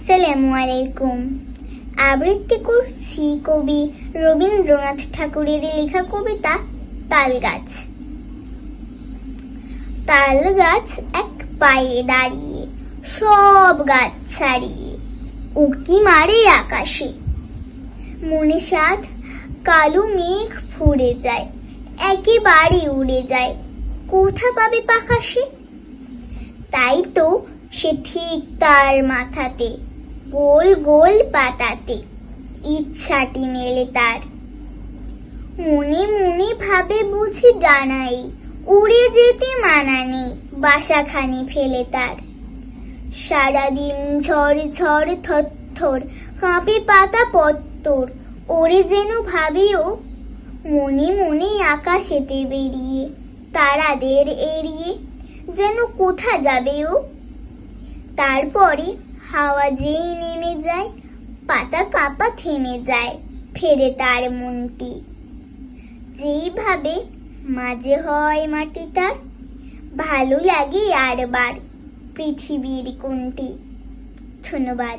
আসসালামু আলাইকুম। আবৃত্তি করছি কবি রবীন্দ্রনাথ ঠাকুরের লেখা কবিতা তালগাছ। তালগাছ এক পায়ে দাঁড়িয়ে, সব গাছ ছাড়িয়ে উঁকি মারে আকাশে। মনে সাধ কালো মেঘ ফুরে যায়, একেবারে উড়ে যায়, কোথা পাবে পাখা সে? তাই তো সে ঠিক তার মাথাতে গোল গোল পাতাতে ইচ্ছাটি মেলে তার। মনে মনে ভাবে বুঝি ডানাই, উড়ে যেতে মানা নেই বাসাখানি ফেলে তার। সারাদিন ঝড় ঝড় থরথর কাঁপে পাতা পত্তর, ওরে যেন ভাবিও মনে মনে আকাশেতে বেরিয়ে, তারাদের এড়িয়ে যেন কোথা যাবে ও। তারপরে হাওয়া যেই নেমে যায়, পাতা কাঁপা থেমে যায়, ফেরে তার মনটি। যেইভাবে মাঝে হয় মাটি তার, ভালো লাগে আরবার পৃথিবীর কোনটি। ধন্যবাদ।